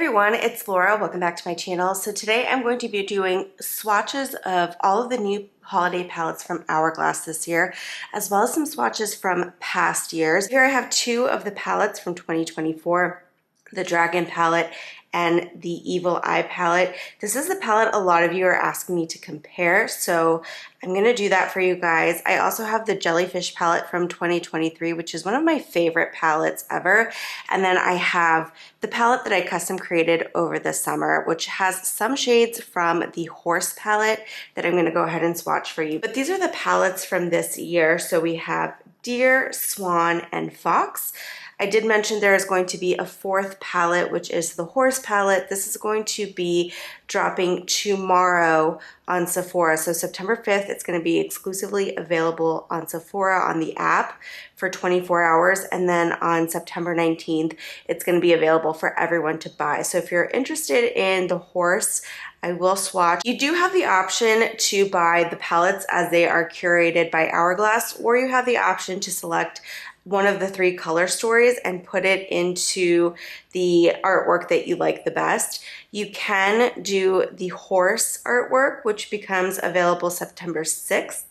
everyone, it's Laura. Welcome back to my channel. So today I'm going to be doing swatches of all of the new holiday palettes from Hourglass this year, as well as some swatches from past years. Here I have two of the palettes from 2024, the Dragon palette and the Evil Eye palette. This is the palette a lot of you are asking me to compare, so I'm gonna do that for you guys. I also have the Jellyfish palette from 2023, which is one of my favorite palettes ever. And then I have the palette that I custom created over the summer, which has some shades from the Horse palette that I'm gonna go ahead and swatch for you. But these are the palettes from this year. So we have Deer, Swan, and Fox. I did mention there is going to be a fourth palette, which is the Horse palette. This is going to be dropping tomorrow on Sephora. So September 5th, it's going to be exclusively available on Sephora on the app for 24 hours. And then on September 19th, it's going to be available for everyone to buy. So if you're interested in the Horse, I will swatch. You do have the option to buy the palettes as they are curated by Hourglass, or you have the option to select one of the three color stories and put it into the artwork that you like the best. You can do the Horse artwork, which becomes available September 6th,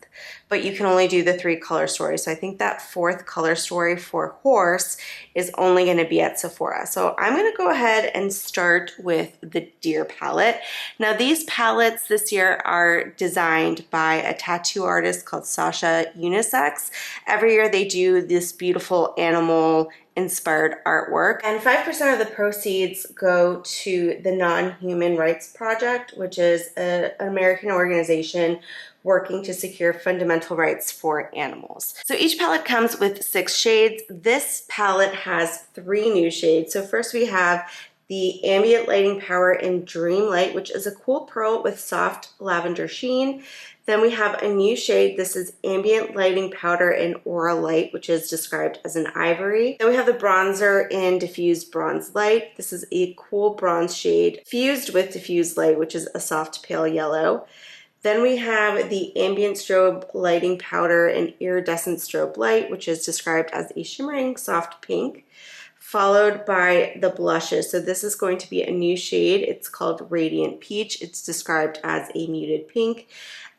but you can only do the three color stories. So I think that fourth color story for Horse is only going to be at Sephora. So I'm going to go ahead and start with the Deer palette. Now these palettes this year are designed by a tattoo artist called Sasha Unisex. Every year they do this beautiful animal inspired artwork, and 5% of the proceeds go to the Non-Human Rights Project, which is an American organization working to secure fundamental rights for animals. So each palette comes with 6 shades. This palette has 3 new shades. So first we have the Ambient Lighting Power in Dream Light, which is a cool pearl with soft lavender sheen. Then we have a new shade. This is Ambient Lighting Powder in Aura Light, which is described as an ivory. Then we have the bronzer in Diffused Bronze Light. This is a cool bronze shade fused with Diffused Light, which is a soft pale yellow. Then we have the Ambient Strobe Lighting Powder in Iridescent Strobe Light, which is described as a shimmering soft pink, followed by the blushes. So this is going to be a new shade. It's called Radiant Peach. It's described as a muted pink.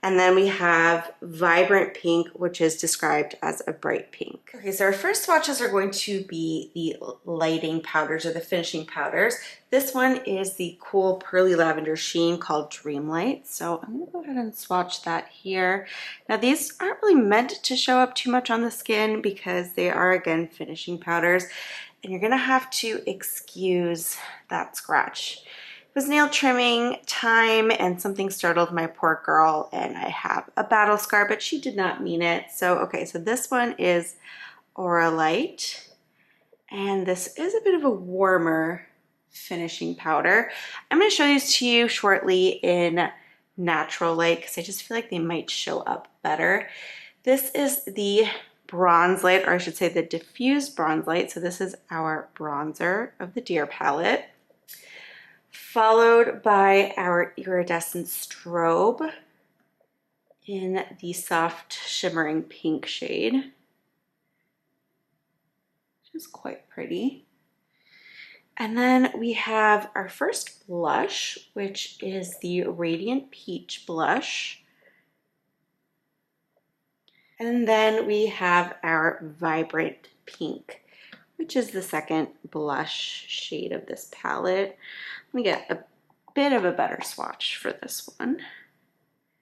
And then we have Vibrant Pink, which is described as a bright pink. Okay, so our first swatches are going to be the lighting powders or the finishing powders. This one is the cool pearly lavender sheen called Dreamlight. So I'm gonna go ahead and swatch that here. Now these aren't really meant to show up too much on the skin because they are, again, finishing powders. And you're gonna have to excuse that scratch. It was nail trimming time and something startled my poor girl and I have a battle scar, but she did not mean it. So, okay, so this one is Aura Light, and this is a bit of a warmer finishing powder. I'm going to show these to you shortly in natural light because I just feel like they might show up better. This is the Bronze Light, or I should say the Diffused Bronze Light. So this is our bronzer of the Deer palette, followed by our Iridescent Strobe in the soft shimmering pink shade, which is quite pretty. And then we have our first blush, which is the Radiant Peach blush. And then we have our Vibrant Pink, which is the second blush shade of this palette. Let me get a bit of a better swatch for this one.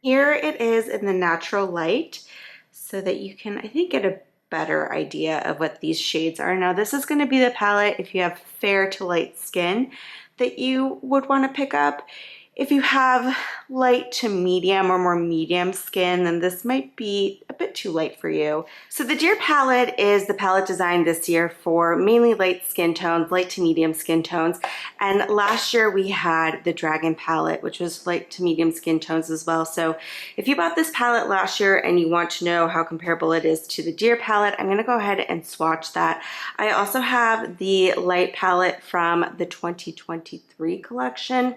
Here it is in the natural light so that you can, I think, get a better idea of what these shades are. Now this is going to be the palette if you have fair to light skin that you would want to pick up. If you have light to medium or more medium skin, then this might be a bit too light for you. So the Deer palette is the palette designed this year for mainly light skin tones, light to medium skin tones. And last year we had the Dragon palette, which was light to medium skin tones as well. So if you bought this palette last year and you want to know how comparable it is to the Deer palette, I'm gonna go ahead and swatch that. I also have the light palette from the 2023 collection.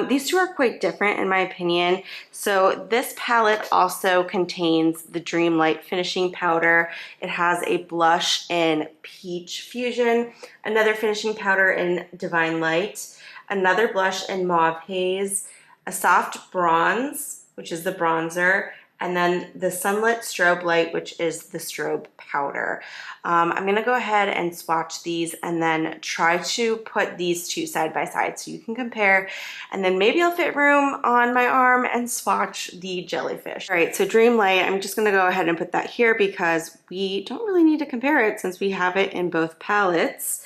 These two are quite different in my opinion. So this palette also contains the Dream Light finishing powder. It has a blush in Peach Fusion, another finishing powder in Divine Light, another blush in Mauve Haze, a soft bronze, which is the bronzer, and then the Sunlit Strobe Light, which is the strobe powder. I'm gonna go ahead and swatch these and then try to put these two side by side so you can compare, and then maybe I'll fit room on my arm and swatch the Jellyfish. All right, so Dream Light, I'm just gonna go ahead and put that here because we don't really need to compare it since we have it in both palettes.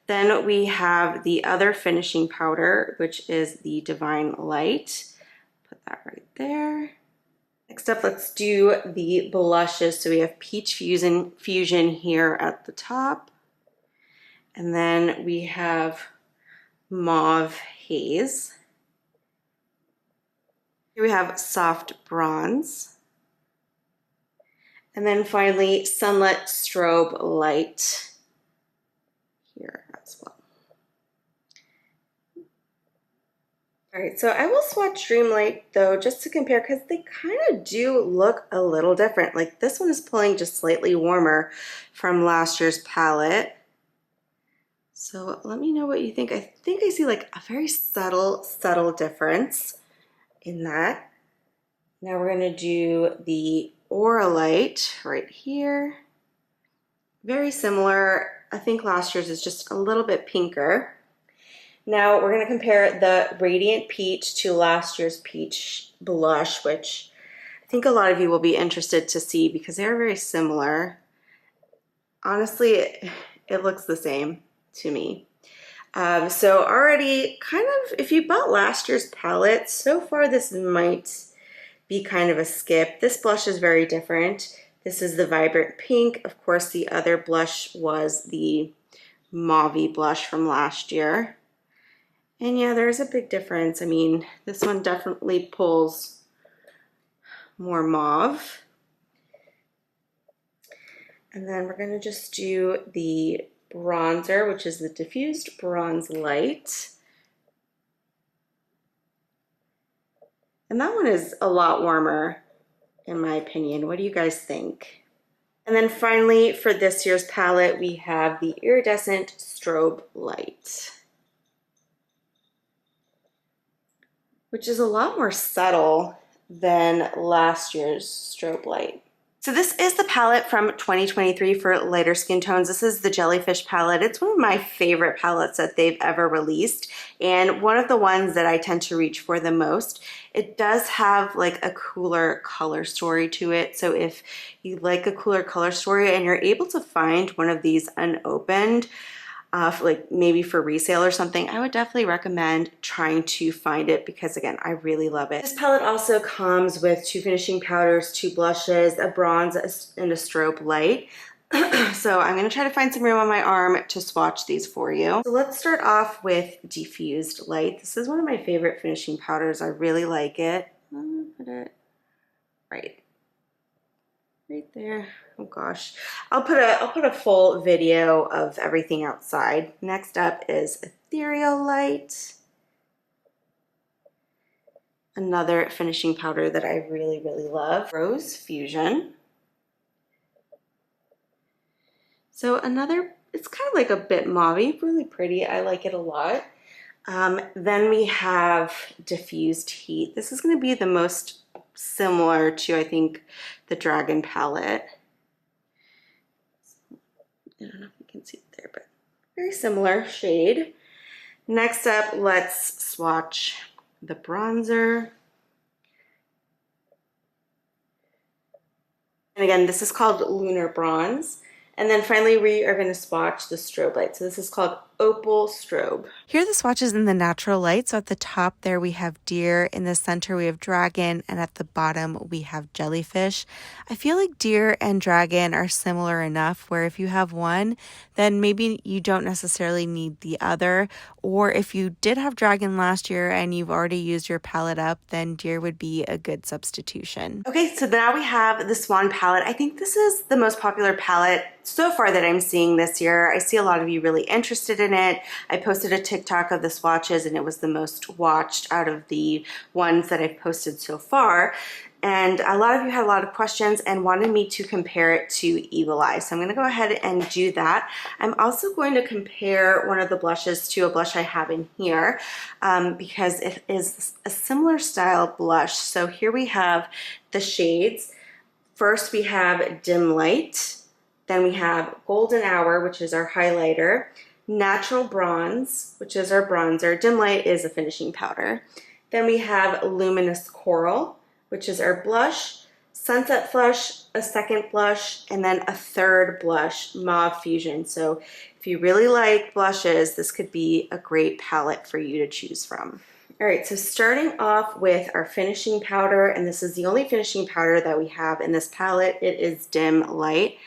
Then we have the other finishing powder, which is the Divine Light. Put that right there. Next up, let's do the blushes. So we have Peach Fusion here at the top. And then we have Mauve Haze. Here we have Soft Bronze. And then finally, Sunlit Strobe Light here as well. All right, so I will swatch Dreamlight though, just to compare, because they kind of do look a little different. Like this one is pulling just slightly warmer from last year's palette. So let me know what you think. I think I see like a very subtle difference in that. Now we're gonna do the Aura Light right here. Very similar. I think last year's is just a little bit pinker. Now we're going to compare the Radiant Peach to last year's Peach blush, which I think a lot of you will be interested to see because they're very similar. Honestly, it looks the same to me. So already kind of, if you bought last year's palette, so far this might be kind of a skip. This blush is very different. This is the Vibrant Pink. Of course, the other blush was the Mauve blush from last year. And yeah, there's a big difference. I mean, this one definitely pulls more mauve. And then we're gonna just do the bronzer, which is the Diffused Bronze Light. And that one is a lot warmer, in my opinion. What do you guys think? And then finally, for this year's palette, we have the Iridescent Strobe Light, which is a lot more subtle than last year's Strobe Light. So this is the palette from 2023 for lighter skin tones. This is the Jellyfish palette. It's one of my favorite palettes that they've ever released, and one of the ones that I tend to reach for the most. It does have like a cooler color story to it. So if you like a cooler color story and you're able to find one of these unopened, like maybe for resale or something, I would definitely recommend trying to find it because again, I really love it. This palette also comes with 2 finishing powders, 2 blushes, a bronze and a strobe light. So I'm gonna try to find some room on my arm to swatch these for you. So let's start off with Diffused Light. This is one of my favorite finishing powders. I really like it. I'm gonna put it right there. Oh gosh. I'll put a full video of everything outside. Next up is Ethereal Light. Another finishing powder that I really, really love. Rose Fusion. So another, it's kind of like a bit mauve, really pretty. I like it a lot. Then we have Diffused Heat. This is going to be the most similar to, I think, the Dragon palette. I don't know if you can see it there, but very similar shade. Next up, let's swatch the bronzer. And again, this is called Lunar Bronze. And then finally, we are going to swatch the strobe light. So this is called Opal Strobe. Here are the swatches in the natural light. So at the top there we have Deer, in the center we have Dragon, and at the bottom we have Jellyfish. I feel like Deer and Dragon are similar enough where if you have one, then maybe you don't necessarily need the other. Or if you did have Dragon last year and you've already used your palette up, then Deer would be a good substitution. Okay, so now we have the Swan palette. I think this is the most popular palette so far that I'm seeing this year. I see a lot of you really interested in in it. I posted a TikTok of the swatches and it was the most watched out of the ones that I've posted so far. And a lot of you had a lot of questions and wanted me to compare it to Evil Eye. So I'm going to go ahead and do that. I'm also going to compare one of the blushes to a blush I have in here because it is a similar style blush. So here we have the shades. First we have Dim Light. Then we have Golden Hour, which is our highlighter. Natural Bronze, which is our bronzer. Dim Light is a finishing powder. Then we have Luminous Coral, which is our blush, Sunset Flush, a second blush, and then a third blush, Mauve Fusion. So if you really like blushes, this could be a great palette for you to choose from. All right, so starting off with our finishing powder, and this is the only finishing powder that we have in this palette. It is Dim Light.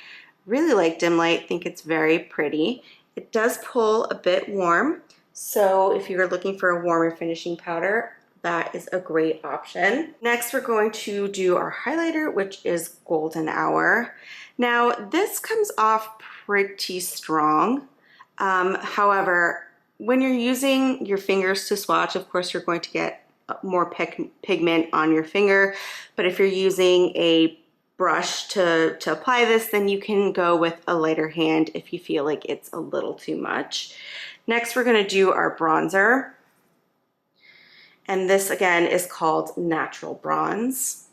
Really like Dim Light, think it's very pretty. It does pull a bit warm, so if you're looking for a warmer finishing powder, that is a great option. Next, we're going to do our highlighter, which is Golden Hour. Now, this comes off pretty strong. However, when you're using your fingers to swatch, of course, you're going to get more pigment on your finger. But if you're using a brush to apply this, then you can go with a lighter hand if you feel like it's a little too much. Next, we're going to do our bronzer. And this again is called Natural Bronze.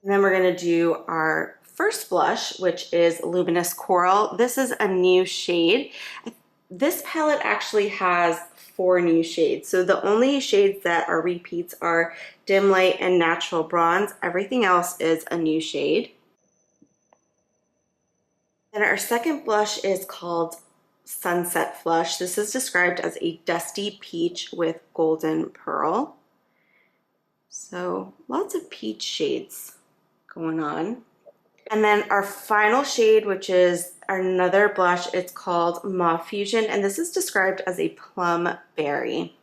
And then we're going to do our first blush, which is Luminous Coral. This is a new shade. This palette actually has 4 new shades. So the only shades that are repeats are Dim Light and Natural Bronze. Everything else is a new shade. Then our second blush is called Sunset Flush. This is described as a dusty peach with golden pearl. So lots of peach shades going on. And then our final shade, which is another blush, it's called Mauve Fusion, and this is described as a plum berry.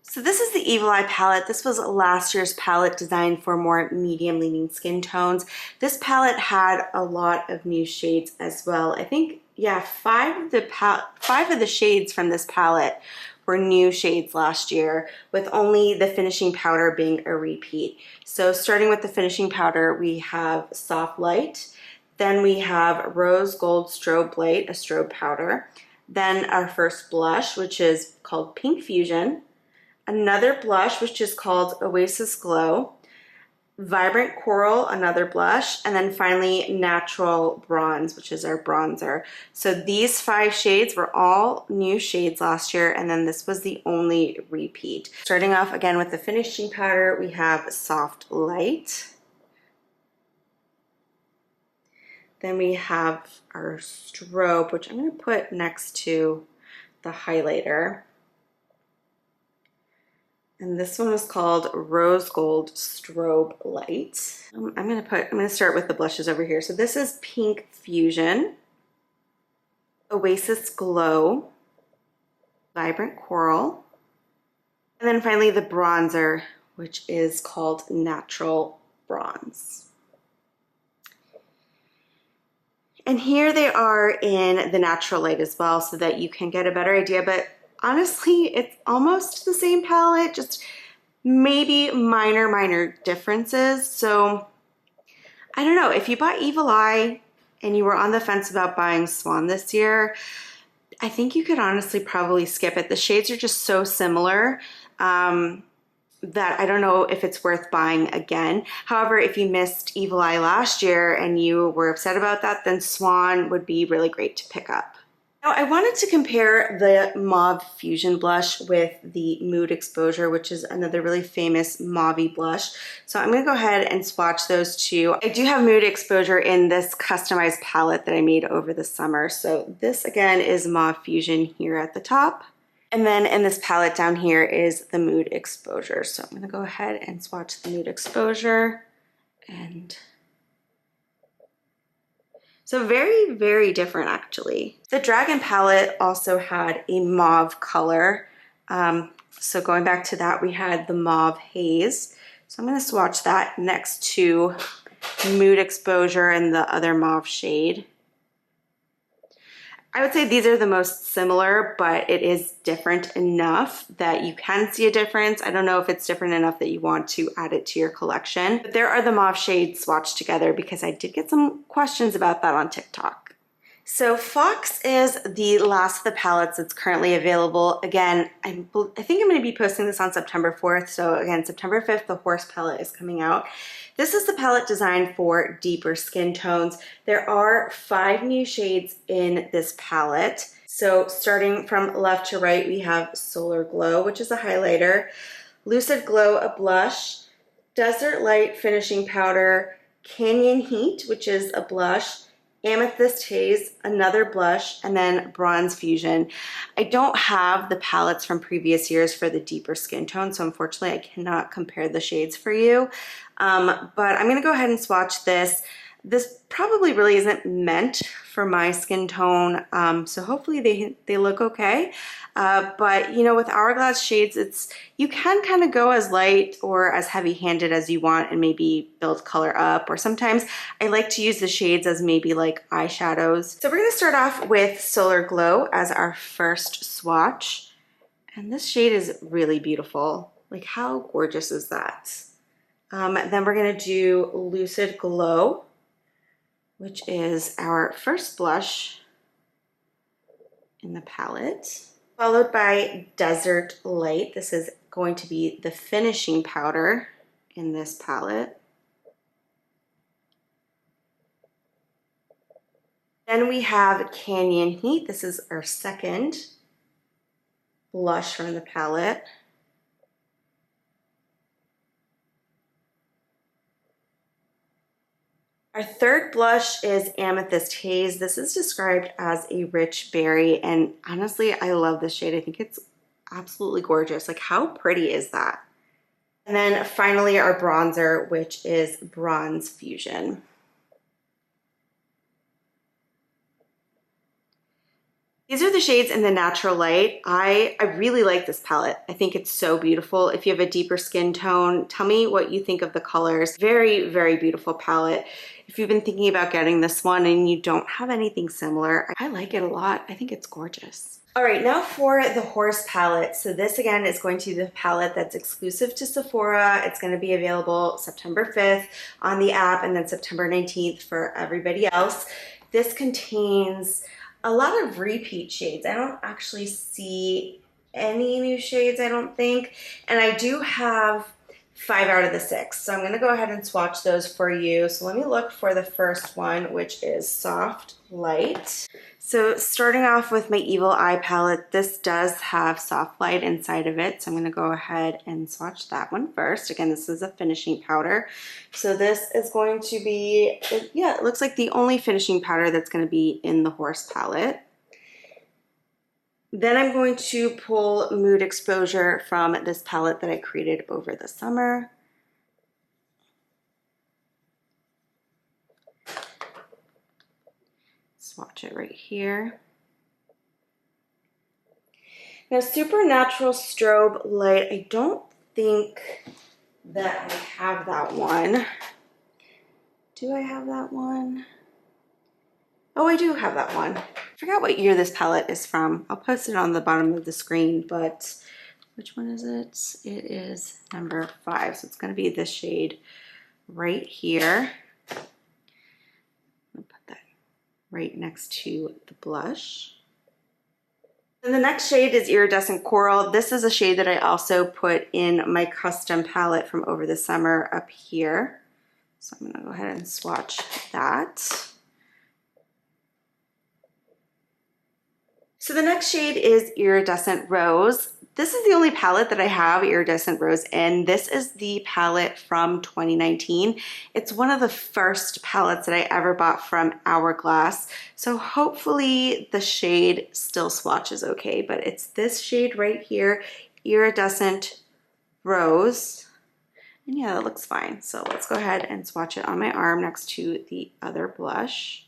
So this is the Evil Eye palette. This was last year's palette designed for more medium leaning skin tones. This palette had a lot of new shades as well. I think, yeah, 5 of the shades from this palette were new shades last year, with only the finishing powder being a repeat. So starting with the finishing powder, we have Soft Light, then we have Rose Gold Strobe Light, a strobe powder, then our first blush, which is called Pink Fusion, another blush, which is called Oasis Glow, Vibrant Coral, another blush, and then finally Natural Bronze, which is our bronzer. So these 5 shades were all new shades last year, and then this was the only repeat. Starting off again with the finishing powder, we have Soft Light. Then we have our strobe, which I'm going to put next to the highlighter. And this one is called Rose Gold Strobe Light. I'm gonna start with the blushes over here. So this is Pink Fusion, Oasis Glow, Vibrant Coral, and then finally the bronzer, which is called Natural Bronze. And here they are in the natural light as well, so that you can get a better idea, but honestly, it's almost the same palette, just maybe minor differences. So I don't know, if you bought Evil Eye and you were on the fence about buying Swan this year, I think you could honestly probably skip it. The shades are just so similar that I don't know if it's worth buying again. However, if you missed Evil Eye last year and you were upset about that, then Swan would be really great to pick up. Now, I wanted to compare the Mauve Fusion blush with the Mood Exposure, which is another really famous mauve blush. So I'm going to go ahead and swatch those two. I do have Mood Exposure in this customized palette that I made over the summer. So this again is Mauve Fusion here at the top. And then in this palette down here is the Mood Exposure. So I'm going to go ahead and swatch the Mood Exposure. And so very different actually. The Dragon palette also had a mauve color So going back to that, we had the Mauve Haze. So I'm going to swatch that next to Mood Exposure and the other mauve shade. I would say these are the most similar, but it is different enough that you can see a difference. I don't know if it's different enough that you want to add it to your collection. But there are the mauve shades swatched together because I did get some questions about that on TikTok. So Fox is the last of the palettes that's currently available. Again, I think I'm going to be posting this on September 4th. So again, September 5th, the Horse palette is coming out. This is the palette designed for deeper skin tones. There are 5 new shades in this palette. So starting from left to right, we have Solar Glow, which is a highlighter, Lucid Glow, a blush, Desert Light Finishing Powder, Canyon Heat, which is a blush, Amethyst Haze, another blush, and then Bronze Fusion. I don't have the palettes from previous years for the deeper skin tone, so unfortunately I cannot compare the shades for you. But I'm going to go ahead and swatch this. This probably really isn't meant for my skin tone, so hopefully they look okay. But you know, with Hourglass shades, you can kind of go as light or as heavy-handed as you want and maybe build color up. Or sometimes I like to use the shades as maybe like eyeshadows. So we're going to start off with Solar Glow as our first swatch. And this shade is really beautiful. Like, how gorgeous is that? Then we're going to do Lucid Glow, which is our first blush in the palette, followed by Desert Light. This is going to be the finishing powder in this palette. Then we have Canyon Heat. This is our second blush from the palette. Our third blush is Amethyst Haze. This is described as a rich berry, and honestly, I love this shade. I think it's absolutely gorgeous. Like, how pretty is that? And then finally, our bronzer, which is Bronze Fusion. These are the shades in the natural light. I really like this palette. I think it's so beautiful. If you have a deeper skin tone, tell me what you think of the colors. Very, very beautiful palette. If you've been thinking about getting this one and you don't have anything similar, I like it a lot. I think it's gorgeous. All right, now for the Horse palette. So this again is going to be the palette that's exclusive to Sephora. It's going to be available September 5th on the app and then September 19th for everybody else. This contains a lot of repeat shades. I don't actually see any new shades, I don't think. And I do have 5 out of the 6. So I'm going to go ahead and swatch those for you. So let me look for the first one, which is Soft Light. So starting off with my Evil Eye palette, this does have Soft Light inside of it. So I'm going to go ahead and swatch that one first. Again, this is a finishing powder. So this is going to be, yeah, it looks like the only finishing powder that's going to be in the Horse palette. Then I'm going to pull Mood Exposure from this palette that I created over the summer. Swatch it right here. Now, Supernatural Strobe Light, I don't think that I have that one. Do I have that one? Oh, I do have that one. I forgot what year this palette is from. I'll post it on the bottom of the screen, but which one is it? It is number 5, so it's going to be this shade right here. I'll put that right next to the blush. And the next shade is Iridescent Coral. This is a shade that I also put in my custom palette from over the summer up here. So I'm going to go ahead and swatch that. So the next shade is Iridescent Rose. This is the only palette that I have Iridescent Rose in. This is the palette from 2019. It's one of the first palettes that I ever bought from Hourglass. So hopefully the shade still swatches okay, but it's this shade right here, Iridescent Rose. And yeah, that looks fine. So let's go ahead and swatch it on my arm next to the other blush.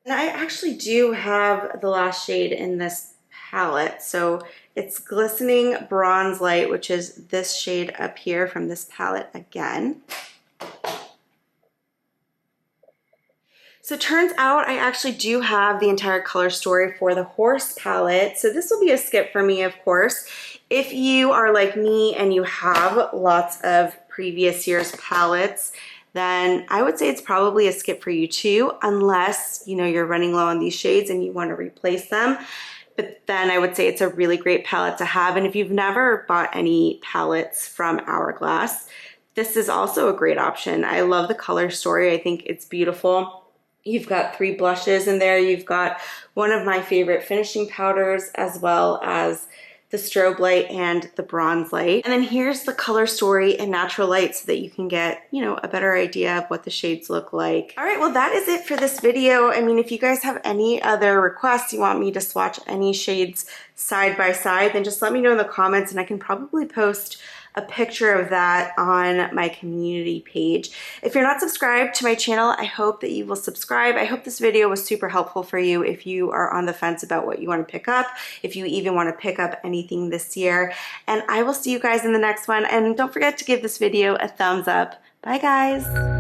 And I actually do have the last shade in this palette. So it's Glistening Bronze Light, which is this shade up here from this palette again. So it turns out I actually do have the entire color story for the Horse palette. So this will be a skip for me, of course. If you are like me and you have lots of previous year's palettes, then I would say it's probably a skip for you too, unless, you know, you're running low on these shades and you want to replace them. But then I would say it's a really great palette to have. And if you've never bought any palettes from Hourglass, this is also a great option. I love the color story. I think it's beautiful. You've got 3 blushes in there. You've got one of my favorite finishing powders, as well as the strobe light and the bronze light. And then here's the color story in natural light so that you can get, you know, a better idea of what the shades look like. All right, well, that is it for this video. I mean, if you guys have any other requests, you want me to swatch any shades side by side, then just let me know in the comments and I can probably post a picture of that on my community page. If you're not subscribed to my channel, I hope that you will subscribe. I hope this video was super helpful for you if you are on the fence about what you want to pick up, if you even want to pick up anything this year. And I will see you guys in the next one. And don't forget to give this video a thumbs up. Bye guys.